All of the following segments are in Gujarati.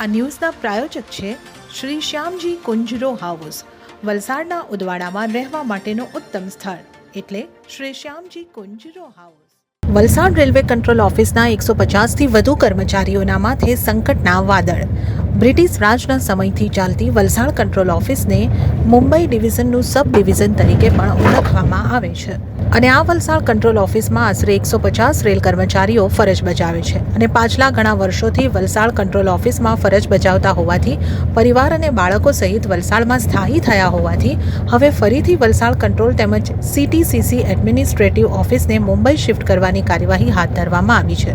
આ ન્યૂઝના પ્રાયોજક છે શ્રી શ્યામજી કુંજરો હાઉસ, વલસાડના ઉદવાડામાં રહેવા માટેનું ઉત્તમ સ્થળ એટલે Shri Shyamji Kunjro house. Valsad railway control ઓફિસના 150થી વધુ કર્મચારીઓના માથે સંકટના વાદળ। બ્રિટિશ રાજના સમયથી ચાલતી વલસાડ કંટ્રોલ ઓફિસને મુંબઈ ડિવિઝનનું સબ ડિવિઝન તરીકે પણ ઓળખવામાં આવે છે અને આ વલસાડ કંટ્રોલ ઓફિસમાં આશરે 150 રેલ કર્મચારીઓ ફરજ બજાવે છે અને પાછલા ઘણા વર્ષોથી વલસાડ કંટ્રોલ ઓફિસમાં ફરજ બજાવતા હોવાથી પરિવાર અને બાળકો સહિત વલસાડમાં સ્થાયી થયા હોવાથી હવે ફરીથી વલસાડ કંટ્રોલ તેમજ CTCC એડમિનિસ્ટ્રેટિવ ઓફિસને મુંબઈ શિફ્ટ કરવાની કાર્યવાહી હાથ ધરવામાં આવી છે,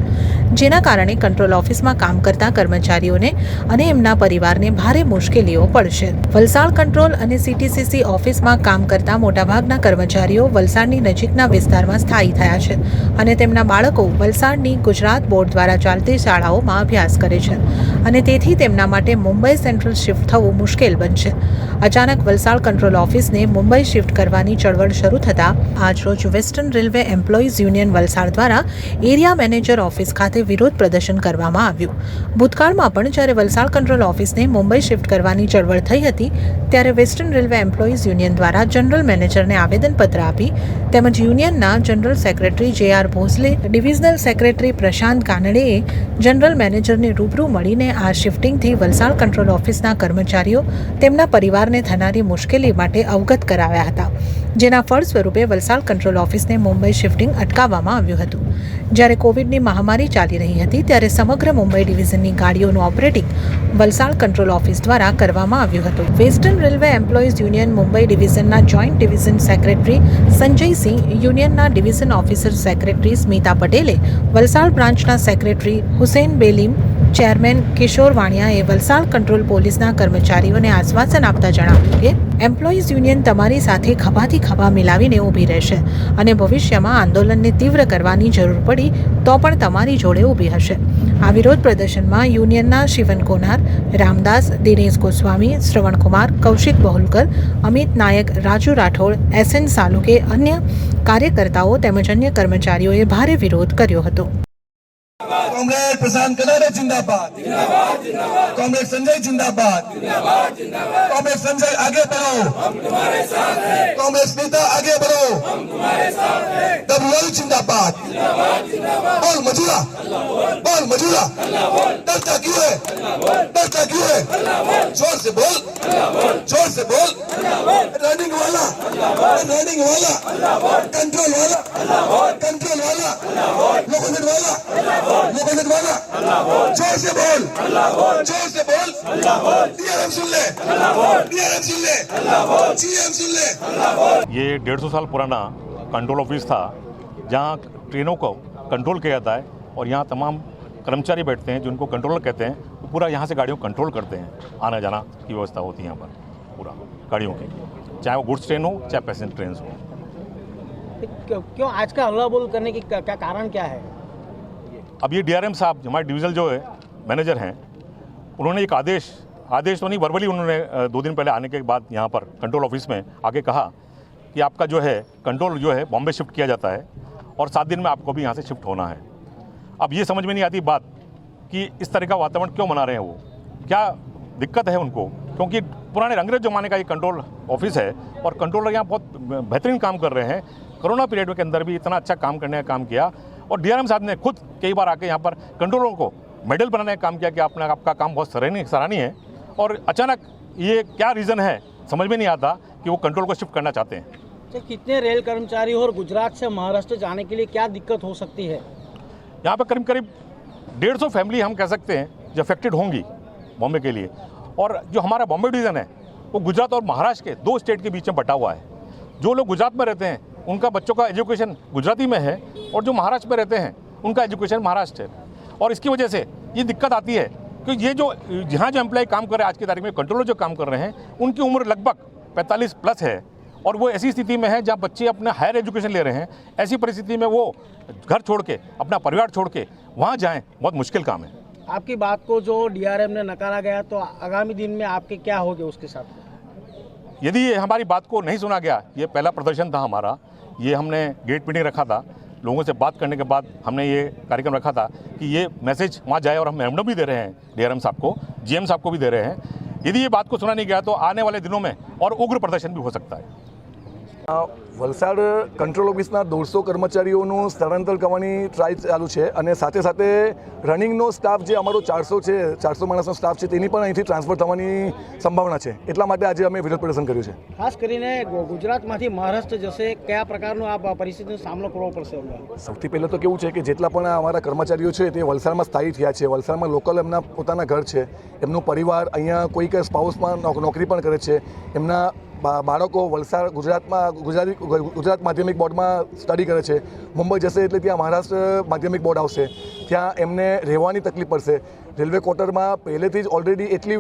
જેના કારણે કંટ્રોલ ઓફિસમાં કામ કરતા કર્મચારીઓને અને એમના પરિવારને ભારે મુશ્કેલીઓ પડશે। વલસાડ કંટ્રોલ અને CTCC ઓફિસમાં કામ કરતા મોટાભાગના કર્મચારીઓ વલસાડની નજીકના વિસ્તારમાં સ્થાયી થયા છે અને તેમના બાળકો વલસાડની ગુજરાત બોર્ડ દ્વારા ચાલતી શાળાઓમાં અભ્યાસ કરે છે અને તેથી તેમના માટે મુંબઈ સેન્ટ્રલ શિફ્ટ થવું મુશ્કેલ બનશે। અચાનક વલસાડ કંટ્રોલ ઓફિસને મુંબઈ શિફ્ટ કરવાની ચળવળ શરૂ થતાં આજરોજ western railway employees union Valsad દ્વારા એરિયા મેનેજર ઓફિસ ખાતે વિરોધ પ્રદર્શન કરવામાં આવ્યું। ભૂતકાળમાં પણ જ્યારે વલસાડ કંટ્રોલ ઓફિસને મુંબઈ શિફ્ટ કરવાની ચળવળ થઈ હતી ત્યારે વેસ્ટર્ન રેલવે એમ્પ્લોઈઝ યુનિયન દ્વારા જનરલ મેનેજરને આવેદનપત્ર આપી તેમજ યુનિયનના general secretary JR Bhosale, divisional secretary Prashant કાનડેએ જનરલ મેનેજરને રૂબરૂ મળીને આ શિફ્ટિંગથી વલસાડ કંટ્રોલ ઓફિસના કર્મચારીઓ તેમના પરિવારને થનારી મુશ્કેલી માટે અવગત કરાવ્યા હતા, જેના ફળ સ્વરૂપે વલસાડ કંટ્રોલ ઓફિસને મુંબઈ શિફ્ટિંગ અટકાવવામાં આવ્યું હતું। જ્યારે કોવિડની મહામારી ચાલી રહી હતી ત્યારે સમગ્ર મુંબઈ ડિવિઝનની ગાડીઓનું ઓપરેટિંગ વલસાડ કંટ્રોલ ઓફિસ દ્વારા કરવામાં આવ્યું હતું। Western railway employees union Mumbai ડિવિઝનના જોઈન્ટ ડિવિઝન સેક્રેટરી સંજયસિંહ, યુનિયનના ડિવિઝન ઓફિસર સેક્રેટરી સ્મિતા પટેલે, વલસાડ બ્રાન્ચના સેક્રેટરી હુસેન બેલીમ, ચેરમેન કિશોર વાણિયાએ વલસાડ કંટ્રોલ પોલીસના કર્મચારીઓને આશ્વાસન આપતા જણાવ્યું કે એમ્પ્લોઈઝ યુનિયન તમારી સાથે ખભાથી ખભા મિલાવીને ઊભી રહેશે અને ભવિષ્યમાં આંદોલનને તીવ્ર કરવાની જરૂર પડી તો પણ તમારી જોડે ઊભી હશે। આ વિરોધ પ્રદર્શનમાં યુનિયનના શિવન કોનાર, રામદાસ, દિનેશ ગોસ્વામી, શ્રવણકુમાર, કૌશિક બહુલકર, અમિત નાયક, રાજુ રાઠોડ, SN સાલુકે, અન્ય કાર્યકર્તાઓ તેમજ અન્ય કર્મચારીઓએ ભારે વિરોધ કર્યો હતો। कॉमरेड प्रशांत कनाडे जिंदाबाद, कॉमरेड संजय जिंदाबाद, कॉमरेड संजय आगे बढ़ो, हम तुम्हारे साथ हैं, कॉमरेड स्मिता आगे बढ़ो, हम तुम्हारे साथ हैं, WL जिंदाबाद, बोल मजूरा, बोल मजूरा, डरता क्यों है, डरता क्यों है, जोर से बोल, जोर से बोल, रनिंग वाला, कंट्रोल वाला, लोकोनेट वाला, लोकोनेट वाला, जोर से बोल, DRM सुन ले, GM सुन ले। ये 150 साल पुराना कंट्रोल ऑफिस था जहाँ ट्रेनों को कंट्रोल किया जाता है और यहाँ तमाम कर्मचारी बैठते हैं जिनको कंट्रोलर कहते हैं, वो पूरा यहाँ से गाड़ियों को कंट्रोल करते हैं। आना जाना की व्यवस्था होती है यहाँ पर पूरा गाड़ियों की, चाहे वो गुड्स ट्रेन हो चाहे पैसेंजर ट्रेन हो। क्यों आज का हल्ला बोल करने की क्या कारण क्या है? अब ये DRM साहब हमारे डिविजनल जो है मैनेजर हैं, उन्होंने एक आदेश तो नहीं, वर्बली उन्होंने 2 दिन पहले आने के बाद यहाँ पर कंट्रोल ऑफिस में आके कहा कि आपका जो है कंट्रोल जो है बॉम्बे शिफ्ट किया जाता है और 7 दिन में आपको भी यहाँ से शिफ्ट होना है। अब ये समझ में नहीं आती बात कि इस तरह का वातावरण क्यों बना रहे हैं, वो क्या दिक्कत है उनको, क्योंकि पुराने अंग्रेज ज़माने का ये कंट्रोल ऑफिस है और कंट्रोलर यहाँ बहुत बेहतरीन काम कर रहे हैं। कोरोना पीरियड के अंदर भी इतना अच्छा काम करने का काम किया और DRM साहब ने खुद कई बार आके यहाँ पर कंट्रोलरों को मेडल बनाने का काम किया कि आपका काम बहुत सराहनीय है। और अचानक ये क्या रीज़न है समझ में नहीं आता कि वो कंट्रोल को शिफ्ट करना चाहते हैं। तो कितने रेल कर्मचारी और गुजरात से महाराष्ट्र जाने के लिए क्या दिक्कत हो सकती है? यहाँ पर करीब 150 फैमिली हम कह सकते हैं जो अफेक्टेड होंगी बॉम्बे के लिए। और जो हमारा बॉम्बे डिवीज़न है वो गुजरात और महाराष्ट्र के 2 स्टेट के बीच में बटा हुआ है। जो लोग गुजरात में रहते हैं उनका बच्चों का एजुकेशन गुजराती में है और जो महाराष्ट्र में रहते हैं उनका एजुकेशन महाराष्ट्र है। और इसकी वजह से ये दिक्कत आती है कि ये जो यहाँ जो एम्प्लॉय काम कर रहे हैं आज की तारीख में, कंट्रोलर जो काम कर रहे हैं, उनकी उम्र लगभग 45 प्लस है और वो ऐसी स्थिति में है जहाँ बच्चे अपना हायर एजुकेशन ले रहे हैं। ऐसी परिस्थिति में वो घर छोड़ के, अपना परिवार छोड़ के वहाँ जाएँ, बहुत मुश्किल काम है। आपकी बात को जो DRM ने नकारा गया तो आगामी दिन में आपके क्या होगे उसके साथ? यदि हमारी बात को नहीं सुना गया, ये पहला प्रदर्शन था हमारा, ये हमने गेट मीटिंग रखा था लोगों से बात करने के बाद हमने ये कार्यक्रम रखा था कि ये मैसेज वहाँ जाए और हम मेमोरेंडम भी दे रहे हैं डीआरएम साहब को, जीएम साहब को भी दे रहे हैं। यदि ये बात को सुना नहीं गया तो आने वाले दिनों में और उग्र प्रदर्शन भी हो सकता है। વલસાડ કંટ્રોલ ઓફિસના 150 કર્મચારીઓનું સ્થળાંતર કરવાની ટ્રાય ચાલુ છે અને સાથે સાથે રનિંગનો સ્ટાફ જે અમારો 400 છે, 400 માણસનો સ્ટાફ છે તેની પણ અહીંથી ટ્રાન્સફર થવાની સંભાવના છે। એટલા માટે આજે અમે વિરોધ પ્રદર્શન કર્યું છે। ખાસ કરીને ગુજરાતમાંથી મહારાષ્ટ્ર જશે, કયા પ્રકારનો આ પરિસ્થિતિનો સામનો કરવો પડશે અમને? સૌથી પહેલાં તો કેવું છે કે જેટલા પણ અમારા કર્મચારીઓ છે તે વલસાડમાં સ્થાયી થયા છે, વલસાડમાં લોકલ એમના પોતાના ઘર છે, એમનું પરિવાર અહીંયા કોઈક સ્પાઉસમાં નોકરી પણ કરે છે, એમના બાળકો વલસાડ ગુજરાત માધ્યમિક બોર્ડમાં સ્ટડી કરે છે, મુંબઈ જશે એટલે ત્યાં મહારાષ્ટ્ર માધ્યમિક બોર્ડ આવશે, ત્યાં એમને રહેવાની તકલીફ પડશે। રેલવે ક્વાર્ટરમાં પહેલેથી જ ઓલરેડી એટલી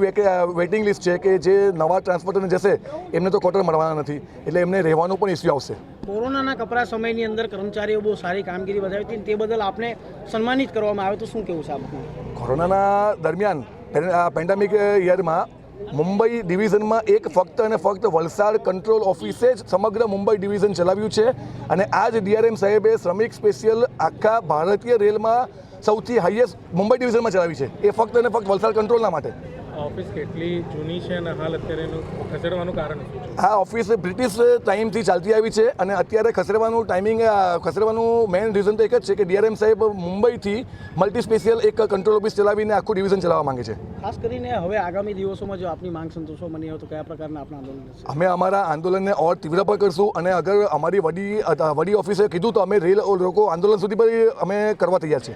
વેઇટિંગ લિસ્ટ છે કે જે નવા ટ્રાન્સપોર્ટરને જશે એમને તો ક્વાર્ટર મળવાના નથી, એટલે એમને રહેવાનું પણ ઇસ્યુ આવશે। કોરોનાના કપરા સમયની અંદર કર્મચારીઓ બહુ સારી કામગીરી બજાવી હતી, તે બદલ આપને સન્માનિત કરવામાં આવે તો શું કહેવું છે આપનું? કોરોનાના દરમિયાન પેન્ડેમિક યરમાં મુંબઈ ડિવિઝનમાં ફક્ત અને ફક્ત વલસાડ કંટ્રોલ ઓફિસે જ સમગ્ર મુંબઈ ડિવિઝન ચલાવ્યું છે અને આ જ ડીઆરએમ સાહેબે શ્રમિક સ્પેશિયલ આખા ભારતીય રેલમાં સૌથી હાઈએસ્ટ મુંબઈ ડિવિઝનમાં ચલાવી છે, એ ફક્ત અને ફક્ત વલસાડ કંટ્રોલના માટે। ઓફિસ કેટલી જૂની છે અને હાલ અત્યારે એનું ખસેડવાનું કારણ શું છે? આ ઓફિસ બ્રિટિશ ટાઈમથી ચાલતી આવી છે અને અત્યારે ખસેડવાનું મેઇન રીઝન તો એક જ છે કે ડીઆરએમ સાહેબ મુંબઈથી મલ્ટી સ્પેશિયલ એક કંટ્રોલ ઓફિસ ચલાવીને આખું ડિવિઝન ચલાવવા માંગે છે। ખાસ કરીને હવે આગામી દિવસોમાં જો આપની માંગ સંતોષવામાં નહીં આવે તો કયા પ્રકારના આપણા આંદોલન રહેશે? અમે અમારા આંદોલનને ઓર તીવ્ર પર કરશું અને અગર અમારી વડી ઓફિસે કીધું તો અમે રેલ લોકો આંદોલન સુધી પર અમે કરવા તૈયાર છે।